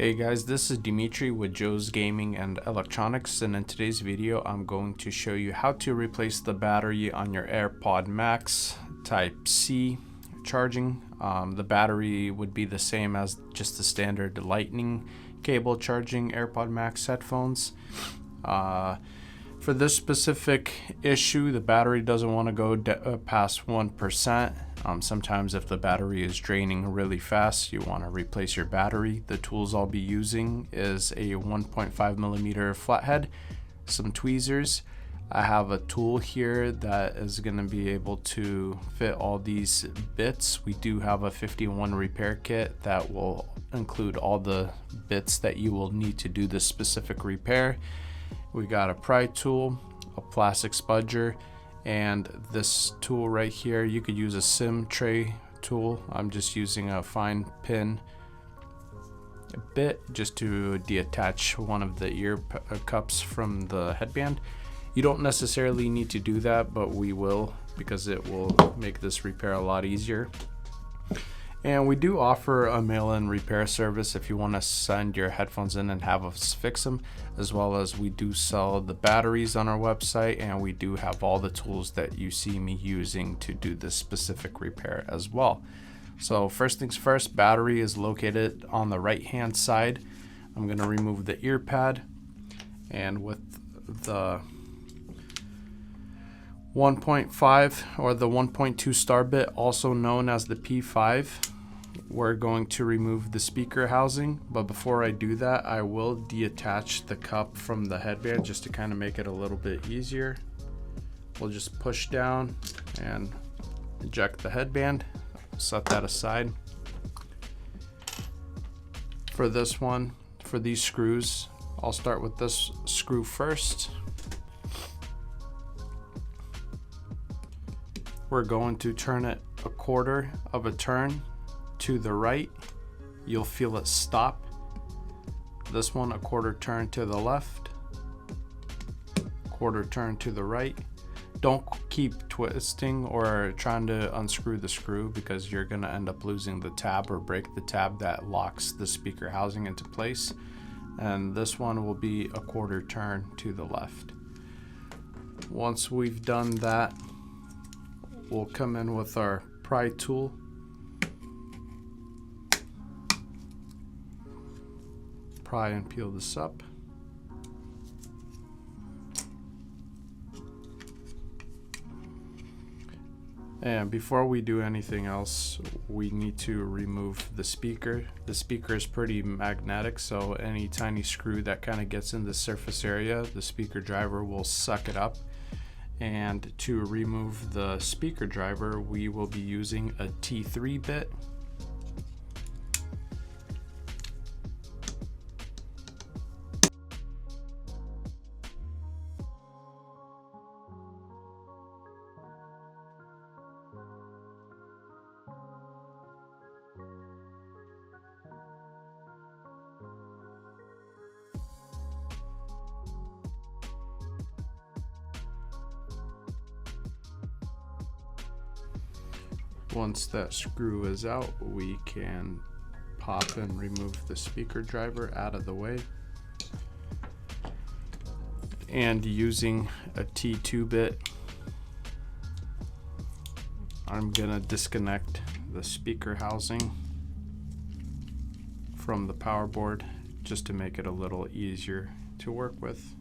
Hey guys, this is Dimitri with Joe's Gaming and Electronics, and in today's video I'm going to show you how to replace the battery on your AirPod Max Type-C charging. The battery would be the same as just the standard lightning cable charging AirPod Max headphones. For this specific issue, the battery doesn't want to go past 1%. Sometimes if the battery is draining really fast, you want to replace your battery. The tools I'll be using is a 1.5mm flathead, some tweezers. I have a tool here that is going to be able to fit all these bits. We do have a 51 repair kit that will include all the bits that you will need to do this specific repair. We got a pry tool, a plastic spudger, and this tool right here. You could use a sim tray tool. I'm just using a fine pin bit just to detach one of the ear cups from the headband. You don't necessarily need to do that, but we will, because it will make this repair a lot easier. And we do offer a mail-in repair service if you want to send your headphones in and have us fix them, as well as we do sell the batteries on our website, and we do have all the tools that you see me using to do this specific repair as well. So first things first, battery is located on the right hand side. I'm going to remove the ear pad, and with the 1.5 or the 1.2 star bit, also known as the P5, we're going to remove the speaker housing. But before I do that, I will detach the cup from the headband just to kind of make it a little bit easier. We'll just push down and eject the headband, set that aside. For this one, for these screws, I'll start with this screw first. We're going to turn it a quarter of a turn to the right. You'll feel it stop. This one, a quarter turn to the left, quarter turn to the right. Don't keep twisting or trying to unscrew the screw, because you're going to end up losing the tab or break the tab that locks the speaker housing into place. And this one will be a quarter turn to the left. Once we've done that, we'll come in with our pry tool. Pry and peel this up. And before we do anything else, we need to remove the speaker. The speaker is pretty magnetic, so any tiny screw that kind of gets in the surface area, the speaker driver will suck it up. And to remove the speaker driver, we will be using a T3 bit. Once that screw is out, we can pop and remove the speaker driver out of the way. And using a T2 bit, I'm gonna disconnect the speaker housing from the power board just to make it a little easier to work with.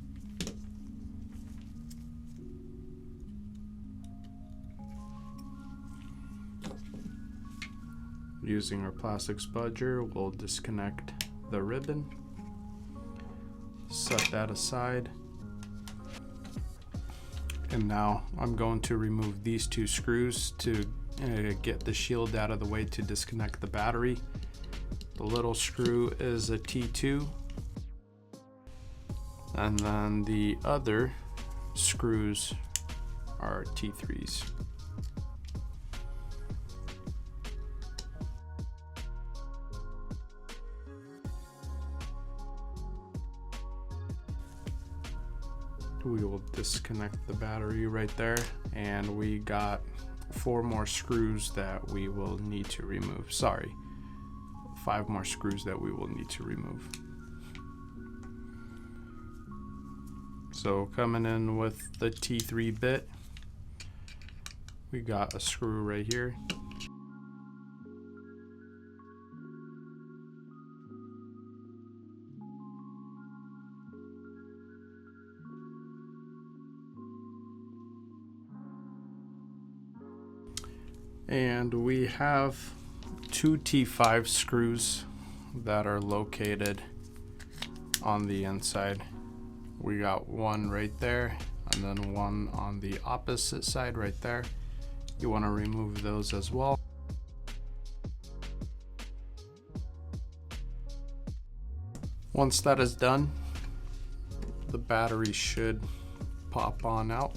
Using our plastic spudger, we'll disconnect the ribbon, set that aside, and now I'm going to remove these two screws to get the shield out of the way to disconnect the battery. The little screw is a T2, and then the other screws are T3s. We will disconnect the battery right there, and we got 4 more screws that we will need to remove. Sorry, 5 more screws that we will need to remove. So coming in with the T3 bit, we got a screw right here. And we have 2 T5 screws that are located on the inside. We got one right there and then one on the opposite side right there. You want to remove those as well. Once that is done, the battery should pop on out.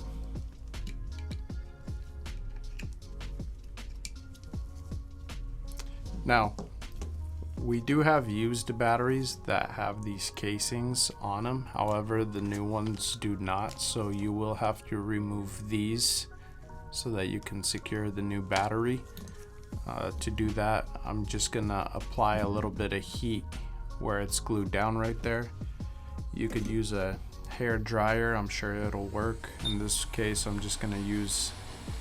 Now, we do have used batteries that have these casings on them. However, the new ones do not, so you will have to remove these so that you can secure the new battery. To do that, I'm just gonna apply a little bit of heat where it's glued down right there. You could use a hair dryer, I'm sure it'll work. In this case, I'm just gonna use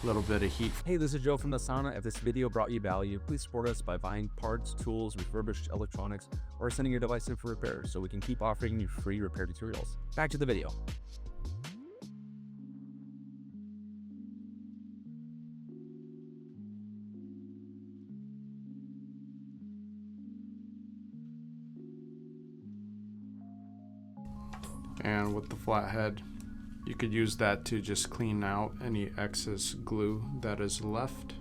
a little bit of heat. Hey, this is Joe from the sauna. If this video brought you value, please support us by buying parts, tools, refurbished electronics, or sending your device in for repair so we can keep offering you free repair tutorials. Back to the video. And with the flathead, you could use that to just clean out any excess glue that is left.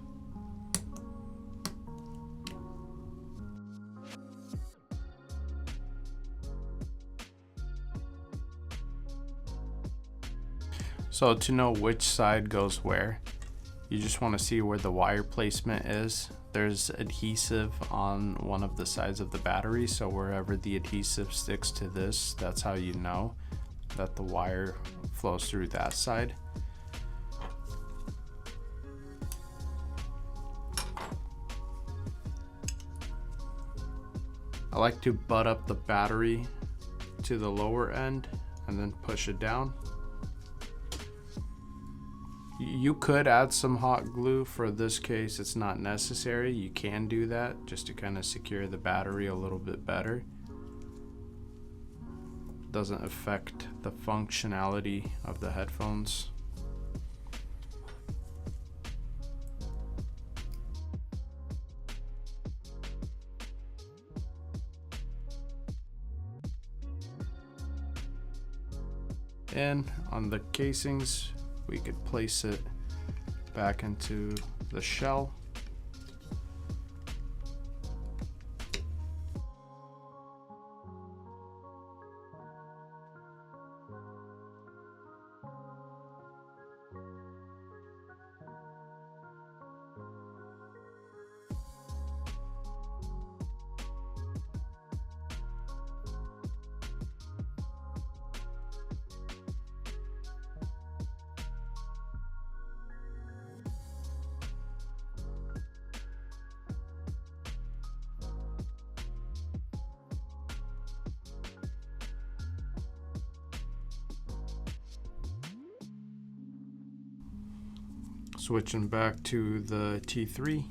So to know which side goes where, you just want to see where the wire placement is. There's adhesive on one of the sides of the battery, so wherever the adhesive sticks to this, that's how you know that the wire flows through that side. I like to butt up the battery to the lower end and then push it down. You could add some hot glue. For this case, it's not necessary. You can do that just to kind of secure the battery a little bit better. Doesn't affect the functionality of the headphones. And on the casings, we could place it back into the shell. Switching back to the T3.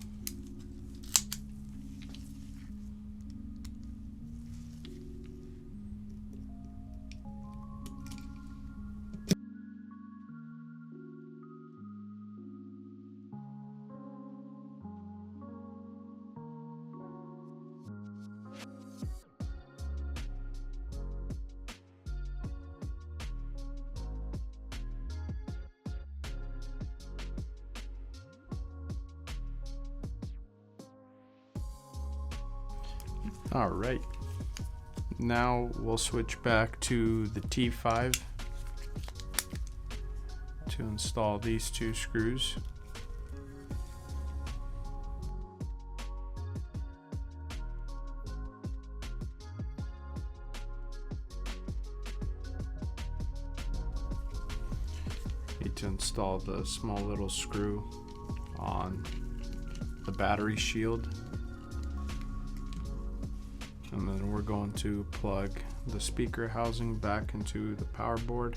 All right, now we'll switch back to the T5 to install these 2 screws. Need to install the small little screw on the battery shield. And then we're going to plug the speaker housing back into the power board.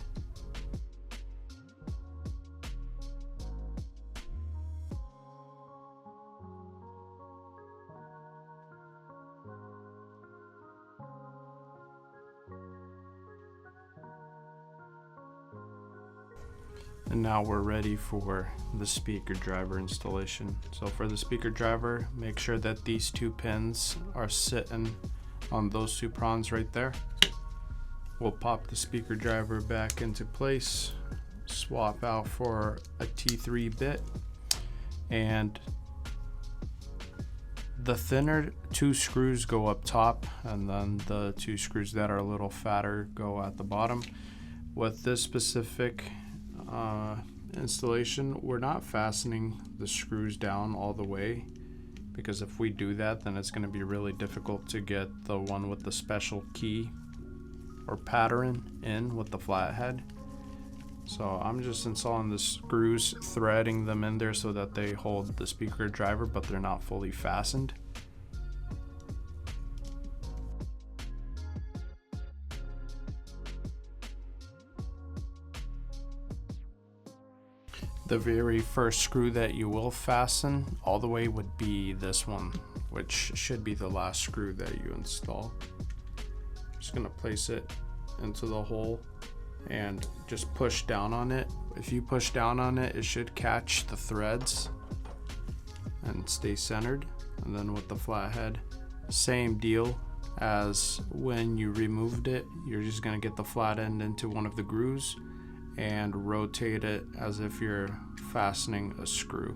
And now we're ready for the speaker driver installation. So for the speaker driver, make sure that these two pins are sitting on those two prongs right there. We'll pop the speaker driver back into place, swap out for a T3 bit, and the thinner two screws go up top, and then the two screws that are a little fatter go at the bottom. With this specific installation, we're not fastening the screws down all the way, because if we do that, then it's going to be really difficult to get the one with the special key or pattern in with the flathead. So I'm just installing the screws, threading them in there so that they hold the speaker driver, but they're not fully fastened. The very first screw that you will fasten all the way would be this one, which should be the last screw that you install. Just gonna place it into the hole and just push down on it. If you push down on it, it should catch the threads and stay centered. And then with the flathead, same deal as when you removed it. You're just gonna get the flat end into one of the grooves and rotate it as if you're fastening a screw.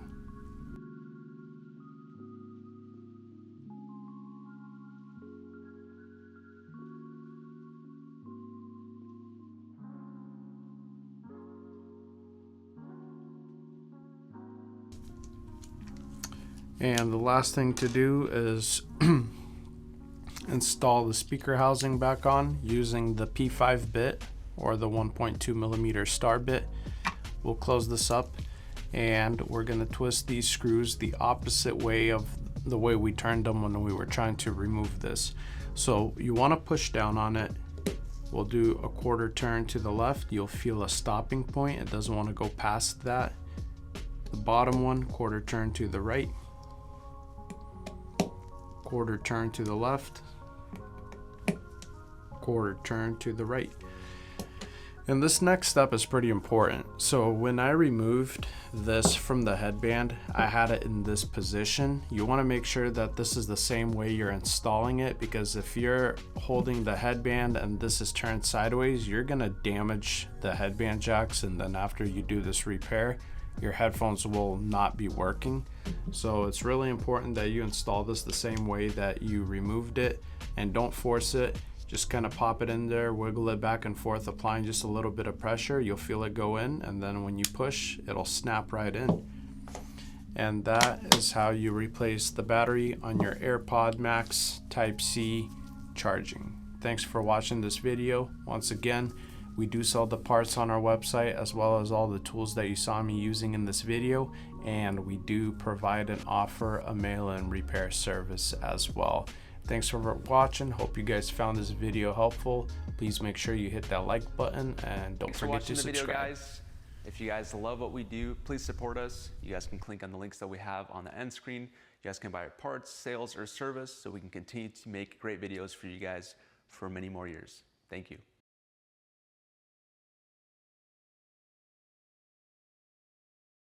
And the last thing to do is install the speaker housing back on using the P5 bit or the 1.2mm star bit. We'll close this up and we're going to twist these screws the opposite way of the way we turned them when we were trying to remove this. So you want to push down on it. We'll do a quarter turn to the left. You'll feel a stopping point. It doesn't want to go past that. The bottom one, quarter turn to the right, quarter turn to the left, quarter turn to the right. And this next step is pretty important. So when I removed this from the headband, I had it in this position. You want to make sure that this is the same way you're installing it, because if you're holding the headband and this is turned sideways, you're going to damage the headband jacks, and then after you do this repair, your headphones will not be working. So it's really important that you install this the same way that you removed it, and don't force it. Just kind of pop it in there, wiggle it back and forth, applying just a little bit of pressure. You'll feel it go in, and then when you push, it'll snap right in. And that is how you replace the battery on your AirPods Max Type-C charging. Thanks for watching this video. Once again, we do sell the parts on our website, as well as all the tools that you saw me using in this video, and we do provide and offer a mail-in repair service as well. Thanks for watching. Hope you guys found this video helpful. Please make sure you hit that like button and don't forget to subscribe. Video, guys. If you guys love what we do, please support us. You guys can click on the links that we have on the end screen. You guys can buy our parts, sales, or service so we can continue to make great videos for you guys for many more years. Thank you.